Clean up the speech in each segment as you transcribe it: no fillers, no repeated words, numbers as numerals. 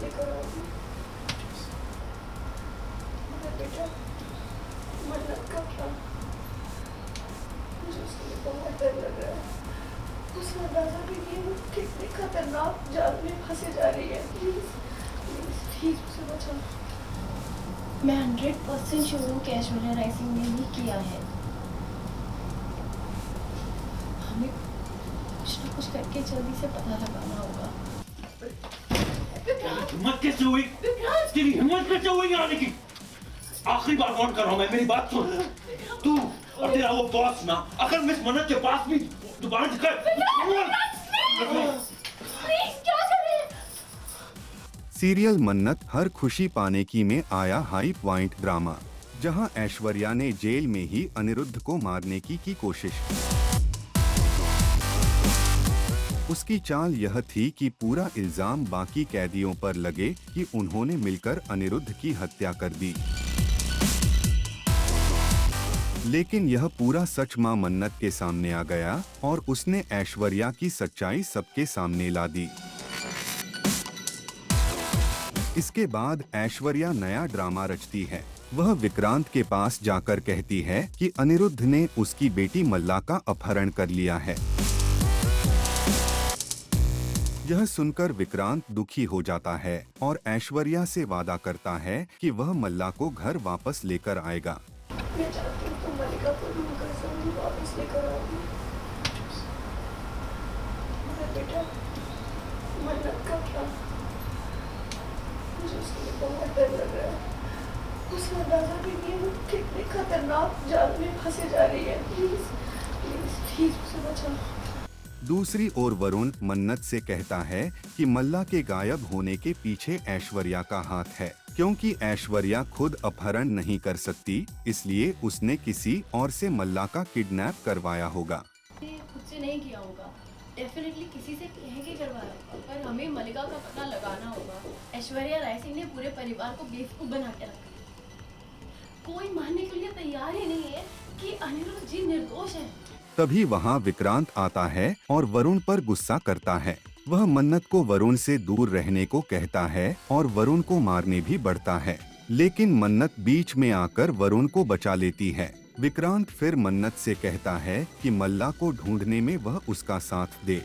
लेकर आऊंगी। मगर बेटा मन्नत का क्या? मुझे उसके लिए बहुत डर लग रहा है। उसे अंदाजा भी नहीं है वो कितनी खतरनाक जाल में फंसे जा रही है। प्लीज प्लीज प्लीज उसे बचाओ। मैं 100% श्योर हूँ कि ऐश्वर्या राय सिंह ने ही किया है। हमें कुछ ना कुछ करके जल्दी से पता लगाना होगा। हिम्मत कैसे हुई? तेरी हिम्मत कैसे हुई यहाँ आने की? आखिरी बार वार्न कर रहा हूँ मैं, मेरी बात सुन। तू और तेरा वो बॉस ना अगर मिस मन्नत के पास भी दोबारा दिखाए। सीरियल मन्नत हर खुशी पाने की में आया हाई पॉइंट ड्रामा, जहां ऐश्वर्या ने जेल में ही अनिरुद्ध को मारने की कोशिश की। उसकी चाल यह थी कि पूरा इल्जाम बाकी कैदियों पर लगे कि उन्होंने मिलकर अनिरुद्ध की हत्या कर दी। लेकिन यह पूरा सच मां मन्नत के सामने आ गया और उसने ऐश्वर्या की सच्चाई सबके सामने ला दी। इसके बाद ऐश्वर्या नया ड्रामा रचती है। वह विक्रांत के पास जाकर कहती है कि अनिरुद्ध ने उसकी बेटी मल्ला का अपहरण कर लिया है। यह सुनकर विक्रांत दुखी हो जाता है और ऐश्वर्या से वादा करता है कि वह मल्ला को घर वापस लेकर आएगा। मैं चाहती हूँ तुम मल्लिका को ढूंढकर जरूर वापस लेकर आओगी। मगर बेटा मन्नत का क्या? मुझे उसके लिए बहुत डर लग रहा है। उसे अंदाजा भी नहीं है वो कितनी खतरनाक जाल में फंसे जा रही है। प्लीज प्लीज प्लीज उसे बचाओ। दूसरी ओर वरुण मन्नत से कहता है कि मल्ला के गायब होने के पीछे ऐश्वर्या का हाथ है, क्योंकि ऐश्वर्या खुद अपहरण नहीं कर सकती, इसलिए उसने किसी और से मल्ला का किडनैप करवाया होगा। खुद से नहीं किया होगा, डेफिनेटली किसी से कह के करवाया होगा, पर हमें मल्लिका का पता लगाना होगा। ऐश्वर्या राय सिंह ने पूरे परिवार को बेवकूफ बना के रखा। कोई मानने के लिए तैयार ही नहीं है कि अनिरुद्ध जी निर्दोष है। तभी वहाँ विक्रांत आता है और वरुण पर गुस्सा करता है। वह मन्नत को वरुण से दूर रहने को कहता है और वरुण को मारने भी बढ़ता है, लेकिन मन्नत बीच में आकर वरुण को बचा लेती है। विक्रांत फिर मन्नत से कहता है कि मल्ला को ढूंढने में वह उसका साथ दे।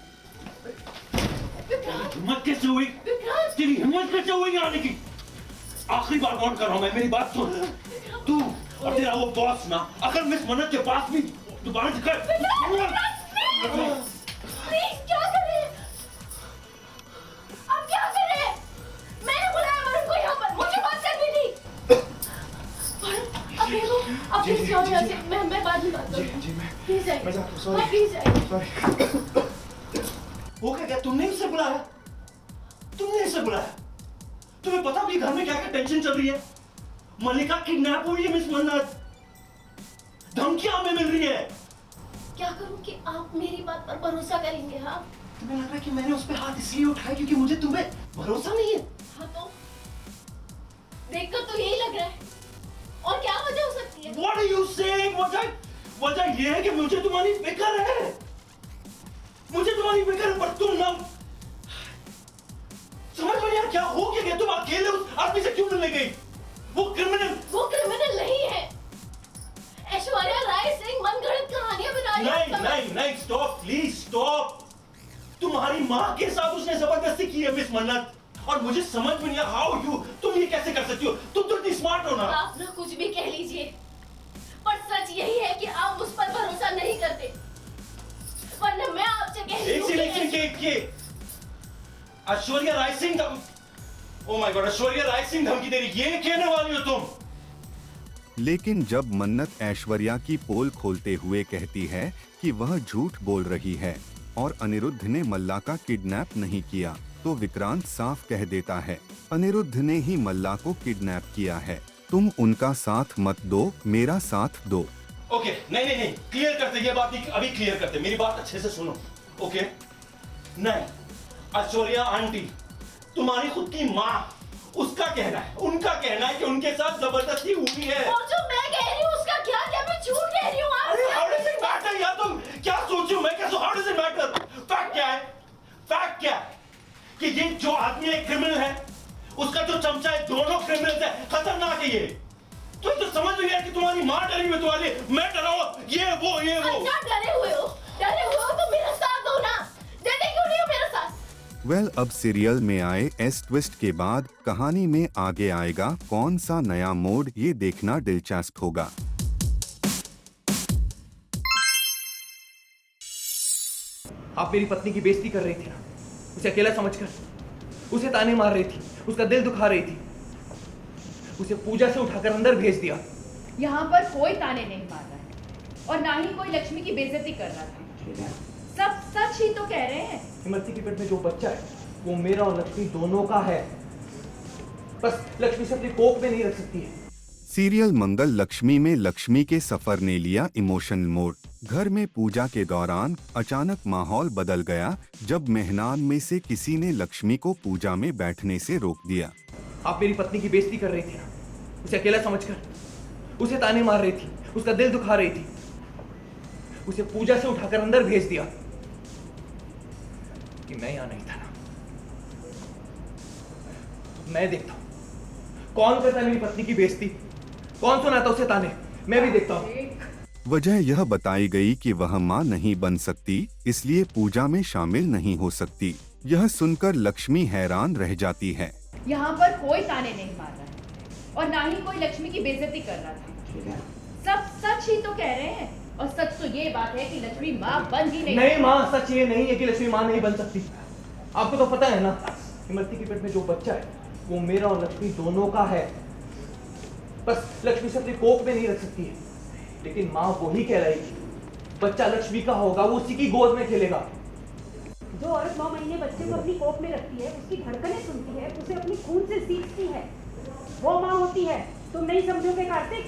हिम्मत कैसे हुई? तेरी हिम्मत कैसे हुई यहाँ आने की? आखिरी बार वार्न कर रहा हूँ मैं, मेरी बात सुन। तू और तेरा वो बॉस ना अगर मिस मन्नत के पास भी दोबारा दिखाए। प्लीज क्या करें? अब क्या करें? मैंने बुलाया वरुण को यहाँ पर, मुझे बात करनी थी। वरुण अब देखो, अब प्लीज जाओ यहाँ से, मैं बाद में बात करूँगा। प्लीज आइए। हाँ प्लीज आइए। वो क्या तुमने उसे बुलाया? तुमने इसे बुलाया? तुम्हें पता भी घर में क्या क्या टेंशन चल रही है? मल्लिका किडनैप हुई है, मिस मन्नत धमकियां हमें मिल रही है। क्या करूं कि आप मेरी बात पर भरोसा करेंगे? हाँ तुम्हें लग रहा है कि मैंने उस पे हाथ इसलिए उठाया क्योंकि मुझे तुम्हें भरोसा नहीं है? हाँ तो देखकर तो यही लग रहा है, और क्या वजह हो सकती है? What are you saying? वजह ये है कि मुझे तुम्हारी फिक्र है। मुझे तुम्हारी फिक्र है, पर तुम ना समझ में नहीं आ क्या हो क्या? तुम अकेले उस आदमी से क्यों मिलने गई? वो क्रिमिनल नहीं है। ऐश्वर्या राय सिंह मनगढ़ंत कहानियां बना रही है। नहीं, स्टॉप प्लीज स्टॉप। तुम्हारी माँ के साथ उसने जबरदस्ती की है मिस मन्नत, और मुझे समझ में नहीं आ तुम ये कैसे कर सकती हो? तुम तो इतनी स्मार्ट हो ना। आप ना कुछ भी कह लीजिए, पर सच यही है कि आप उस पर भरोसा नहीं करते, वरना मैं आपसे कह रही हूँ Aishwarya Rai Singh, oh my god, Aishwarya Rai Singh धमकी दे रही, ये कहने वाली हो तुम? लेकिन जब मन्नत ऐश्वर्या की पोल खोलते हुए कहती है कि वह झूठ बोल रही है और अनिरुद्ध ने मल्ला का किडनैप नहीं किया, तो विक्रांत साफ कह देता है अनिरुद्ध ने ही मल्ला को किडनैप किया है। तुम उनका साथ मत दो, मेरा साथ दो। ओके, नहीं, क्लियर करते, ये बात अभी क्लियर करते, मेरी बात अच्छे से सुनो। ओके, नहीं, ऐश्वर्या आंटी तुम्हारी खुद की माँ, उसका कहना है, उनका कहना है कि उनके साथ जबरदस्ती हुई है। और जो मैं कह रही हूँ उसका क्या मैं झूठ कह रही हूँ? How does it matter यार? तुम क्या सोच रही हो? मैं क्या How does it matter? Fact क्या है कि ये जो आदमी एक क्रिमिनल है, उसका जो चमचा है, दोनों क्रिमिनल्स है, खतरनाक है ये। तुम तो समझ में नहीं आया कि तुम्हारी माँ डरी हुई, तुम्हारी मैं डरा हुआ, ये वो। अच्छा डरे हुए हो तो मेरा साथ दो ना, देते क्यों नहीं हो मेरा साथ? वेल, अब सीरियल में आए इस ट्विस्ट के बाद कहानी में आगे आएगा कौन सा नया मोड, ये देखना दिलचस्प होगा। आप मेरी पत्नी की बेइज्जती कर रही थी ना, उसे अकेला समझकर, उसे ताने मार रही थी, उसका दिल दुखा रही थी, उसे पूजा से उठाकर अंदर भेज दिया। यहाँ पर कोई ताने नहीं मार रहा है और ना ही कोई लक्ष्मी की बेइज्जती कर रहा था। सब सच ही तो कह रहे हैं। इमरती के पेट में जो बच्चा है वो मेरा और लक्ष्मी दोनों का है। बस लक्ष्मी से अपनी कोख में नहीं रख सकती है। सीरियल मंगल लक्ष्मी में लक्ष्मी के सफर ने लिया इमोशनल मोड। घर में पूजा के दौरान अचानक माहौल बदल गया जब मेहमान में से किसी ने लक्ष्मी को पूजा में बैठने से रोक दिया। आप मेरी पत्नी की बेइज्जती कर रही थी ना, उसे अकेला समझकर, उसे ताने मार रही थी, उसका दिल दुखा रही थी, उसे पूजा से उठाकर अंदर भेज दिया कि मैं यहां नहीं था ना। मैं देखता हूं कौन करता है मेरी पत्नी की बेइज्जती, कौन सुनाता उसे ताने, मैं भी देखता हूं। वजह यह बताई गई कि वह मां नहीं बन सकती, इसलिए पूजा में शामिल नहीं हो सकती। यह सुनकर लक्ष्मी हैरान रह जाती है। यहाँ पर कोई ताने नहीं मार रहा है और ना ही कोई लक्ष्मी की बेइज्जती कर रहा था। सब सच ही तो कह रहे हैं और सच तो ये बात है कि लक्ष्मी माँ बन ही नहीं। माँ, सच ये नहीं है कि लक्ष्मी माँ नहीं बन सकती। आपको तो पता है ना, इमरती के पेट में जो बच्चा है वो मेरा और लक्ष्मी दोनों का है। बस लक्ष्मी से अपनी कोख में नहीं रख सकती है। लेकिन माँ वही कह रही थी, बच्चा लक्ष्मी का होगा, वो उसी की गोद में खेलेगा। जो औरत 9 महीने बच्चे को अपनी कोख में रखती है, उसकी धड़कनें सुनती है, उसे अपनी खून से सींचती है, वो माँ होती है। तुम नहीं समझोगे कार्तिक?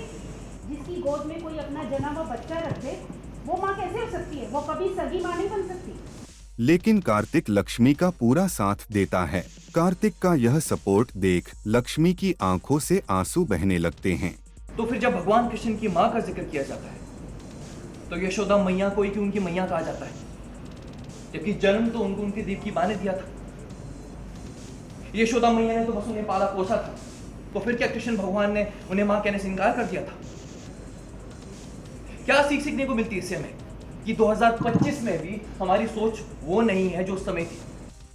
जिसकी गोद में कोई अपना जना हुआ बच्चा रखे, वो माँ कैसे हो सकती है? वो कभी सगी माँ नहीं बन सकती। लेकिन कार्तिक लक्ष्मी का पूरा साथ देता है। कार्तिक का यह सपोर्ट देख लक्ष्मी की आंखों से आंसू बहने लगते हैं। तो फिर जब भगवान कृष्ण की माँ का जिक्र किया जाता है तो यशोदा मैया को ही उनकी मैया कहा जाता है, जबकि जन्म तो उनको उनकी देव की माँ ने दिया था। यशोदा मैया ने तो बस उन्हें पाला पोसा था, तो फिर क्या कृष्ण भगवान ने उन्हें माँ कहने से इनकार कर दिया था? क्या सीखने को मिलती है इससे हमें कि 2025 में भी हमारी सोच वो नहीं है जो उस समय थी।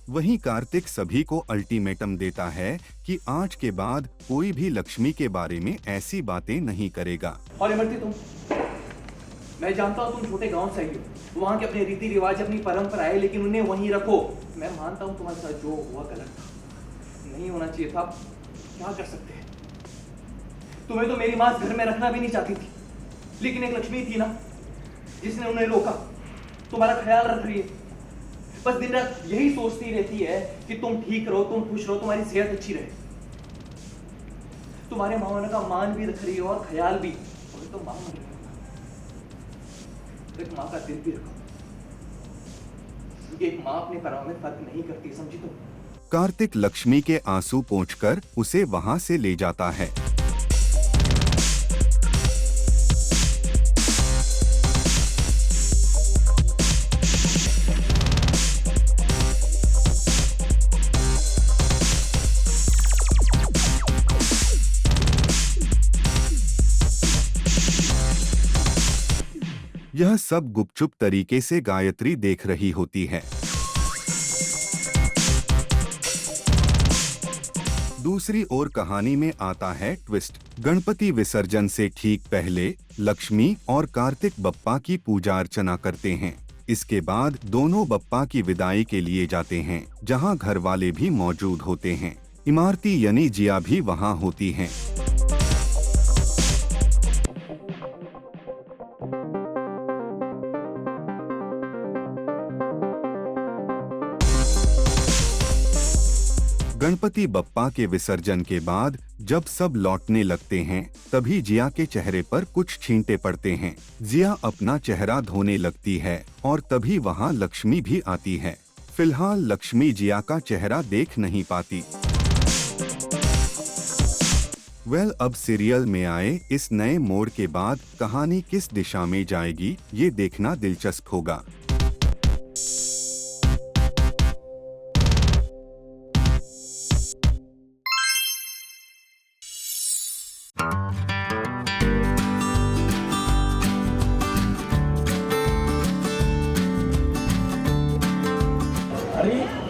वहीं कार्तिक सभी को अल्टीमेटम देता है कि आज के बाद कोई भी लक्ष्मी के बारे में ऐसी बातें नहीं करेगा। और इमरती, मैं जानता हूँ तुम छोटे गांव से आई हो, वहाँ के अपने रीति रिवाज, अपनी परंपरा है, लेकिन उन्हें वहीं रखो। मैं मानता हूँ तुम्हारे साथ जो हुआ गलत था, नहीं होना चाहिए था। क्या कर सकते हैं? तुम्हें तो मेरी माँ घर में रखना भी नहीं चाहती थी, लेकिन एक लक्ष्मी थी ना जिसने उन्हें रोका, तुम्हारा ख्याल रख रही है। बस दिन रात यही सोचती रहती है कि तुम ठीक रहो, तुम खुश रहो, तुम्हारी सेहत अच्छी रहे। तुम्हारे माँ होने का मान भी रख रही है और ख्याल भी। और तो माँ मर गई, एक माँ का दिल भी रखो। एक माँ अपने पराव में फर्क नहीं करती, समझी तुम? कार्तिक लक्ष्मी के आंसू पोंछकर उसे वहां से ले जाता है। यह सब गुपचुप तरीके से गायत्री देख रही होती है। दूसरी ओर कहानी में आता है ट्विस्ट। गणपति विसर्जन से ठीक पहले लक्ष्मी और कार्तिक बप्पा की पूजा अर्चना करते हैं। इसके बाद दोनों बप्पा की विदाई के लिए जाते हैं, जहां घर वाले भी मौजूद होते हैं। इमरती यानी जिया भी वहां होती हैं। गणपति बप्पा के विसर्जन के बाद जब सब लौटने लगते हैं, तभी जिया के चेहरे पर कुछ छींटे पड़ते हैं। जिया अपना चेहरा धोने लगती है और तभी वहां लक्ष्मी भी आती है। फिलहाल लक्ष्मी जिया का चेहरा देख नहीं पाती। अब सीरियल में आए इस नए मोड़ के बाद कहानी किस दिशा में जाएगी, ये देखना दिलचस्प होगा।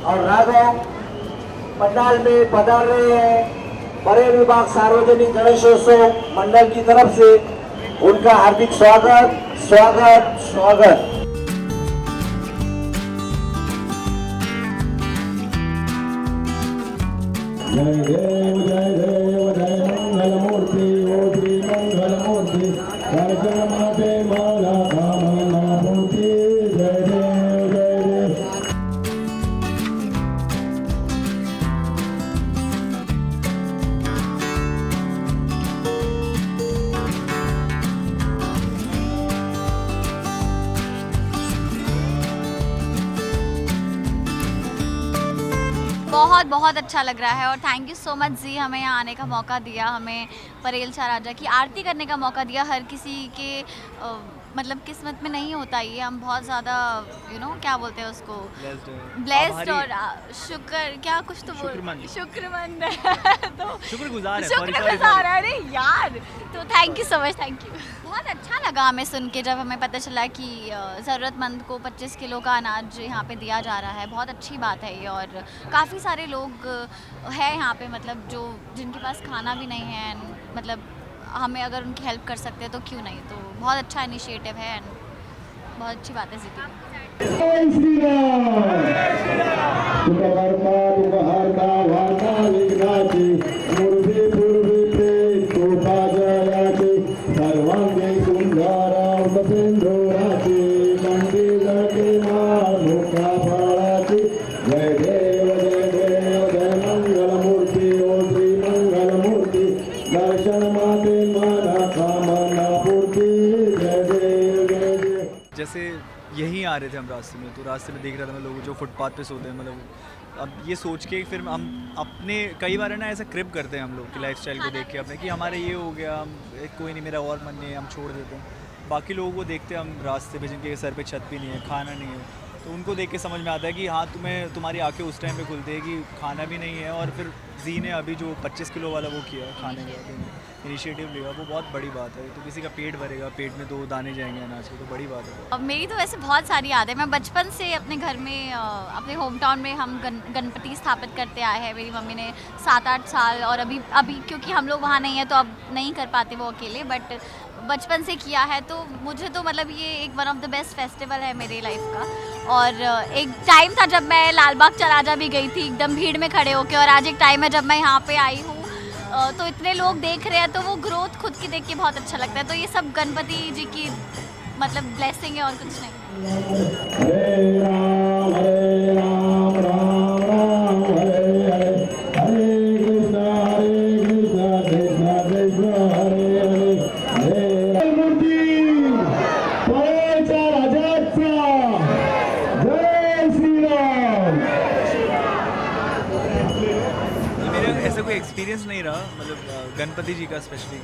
और राघव पंडाल में पधार रहे हैं। बड़े विभाग सार्वजनिक गणेशोत्सव मंडल की तरफ से उनका हार्दिक स्वागत स्वागत स्वागत। जय देव जय देव जय मंगल मूर्ति ओ श्री मंगल मूर्ति दर्शन माते माला कामना मूर्ति जय देव जय देव। बहुत बहुत अच्छा लग रहा है और थैंक यू सो मच जी, हमें यहाँ आने का मौका दिया, हमें परेल शाह राजा की आरती करने का मौका दिया। हर किसी के मतलब किस्मत में नहीं होता ये, हम बहुत ज़्यादा क्या बोलते हैं उसको, ब्लेस्ड और शुक्र क्या कुछ तो शुक्रमंद तो शुक्रगुजार है। अरे यार, तो thank you so much, thank you. बहुत अच्छा लगा हमें सुन के जब हमें पता चला कि ज़रूरतमंद को 25 किलो का अनाज यहाँ पे दिया जा रहा है। बहुत अच्छी बात है ये, और काफ़ी सारे लोग हैं यहाँ पे मतलब जो जिनके पास खाना भी नहीं है, मतलब हमें अगर उनकी हेल्प कर सकते हैं तो क्यों नहीं। तो बहुत अच्छा इनिशिएटिव है एंड बहुत अच्छी बात है सिटी जैसे यहीं आ रहे थे हम रास्ते में, तो रास्ते में देख रहा था मैं लोग जो फुटपाथ पे सोते हैं, मतलब अब ये सोच के फिर हम अपने कई बार है ना ऐसा क्रिप करते हैं हम लोग की लाइफस्टाइल को देख के अपने कि हमारे ये हो गया, हम कोई नहीं, मेरा और मन नहीं है, हम छोड़ देते हैं। बाकी लोगों को देखते हैं हम रास्ते पे जिनके सर पे छत भी नहीं है, खाना नहीं है, तो उनको देख के समझ में आता है कि हाँ तुम्हारी आंखें उस टाइम पे खुलती है कि खाना भी नहीं है। और फिर जी ने अभी जो 25 किलो वाला वो किया खाने का इनिशिएटिव लिया, वो बहुत बड़ी बात है। तो किसी का पेट भरेगा, पेट में 2 दाने जाएंगे अनाज के, तो बड़ी बात है। अब मेरी तो वैसे बहुत सारी यादें, मैं बचपन से अपने घर में अपने होम टाउन में हम गणपति स्थापित करते आए हैं। मेरी मम्मी ने 7-8 साल, और अभी क्योंकि हम लोग वहाँ नहीं हैं तो अब नहीं कर पाते वो अकेले, बट बचपन से किया है। तो मुझे तो मतलब ये एक one of the best festival है मेरी लाइफ का। और एक टाइम था जब मैं लाल बाग चौराहा भी गई थी एकदम भीड़ में खड़े होके, और आज एक टाइम है जब मैं यहाँ पे आई हूँ तो इतने लोग देख रहे हैं, तो वो ग्रोथ खुद की देख के बहुत अच्छा लगता है। तो ये सब गणपति जी की मतलब ब्लेसिंग है और कुछ नहीं। हरे राम हरे राम राम राम हरे हरे, हरे कृष्णा कृष्णा कृष्णा हरे हरे, हरे मूर्ति परेल शाह राजाचा जय श्री राम। मेरा ऐसा कोई एक्सपीरियंस नहीं रहा, मतलब गणपति जी का स्पेशली,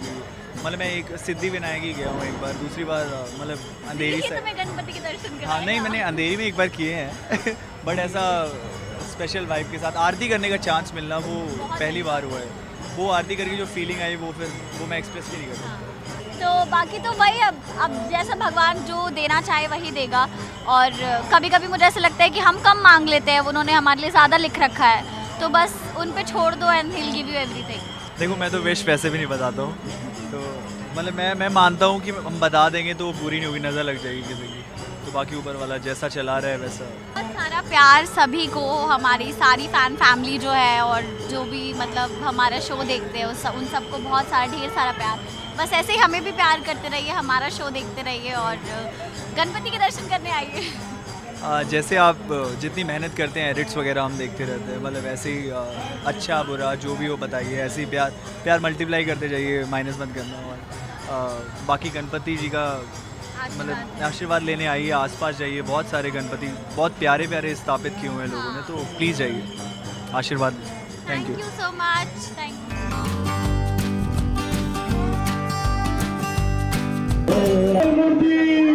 मतलब मैं एक सिद्धि विनायक ही गया हूँ एक बार, दूसरी बार मतलब अंधेरी से गणपति के दर्शन हाँ नहीं, मैंने अंधेरी में एक बार किए हैं बट ऐसा स्पेशल वाइब के साथ आरती करने का चांस मिलना वो पहली बार हुआ है। वो आरती करके जो फीलिंग आई वो मैं एक्सप्रेस भी नहीं कर सकता। तो बाकी तो वही, अब जैसा भगवान जो देना चाहे वही देगा। और कभी कभी मुझे ऐसा लगता है कि हम कम मांग लेते हैं, उन्होंने हमारे लिए ज़्यादा लिख रखा है, तो बस उन पे छोड़ दो and he will give you everything. देखो मैं तो विश वैसे भी नहीं बताता हूँ, तो मतलब मैं मानता हूँ कि हम बता देंगे तो वो पूरी नहीं होगी, नज़र लग जाएगी किसी की, तो बाकी ऊपर वाला जैसा चला रहा है वैसा। बहुत सारा प्यार सभी को, हमारी सारी फैन फैमिली जो है और जो भी मतलब हमारा शो देखते हैं उन सबको बहुत सारा ढेर सारा प्यार। बस ऐसे ही हमें भी प्यार करते रहिए, हमारा शो देखते रहिए और गणपति के दर्शन करने आइए। जैसे आप जितनी मेहनत करते हैं एडिट्स वगैरह हम देखते रहते हैं, मतलब ऐसे ही अच्छा बुरा जो भी हो बताइए, ऐसे ही प्यार मल्टीप्लाई करते जाइए, माइनस मत करना। और बाकी गणपति जी का मतलब आशीर्वाद लेने आइए, आसपास जाइए, बहुत सारे गणपति बहुत प्यारे प्यारे स्थापित किए हुए हैं लोगों ने, तो प्लीज़ जाइए, आशीर्वाद। Thank you so much. Murthy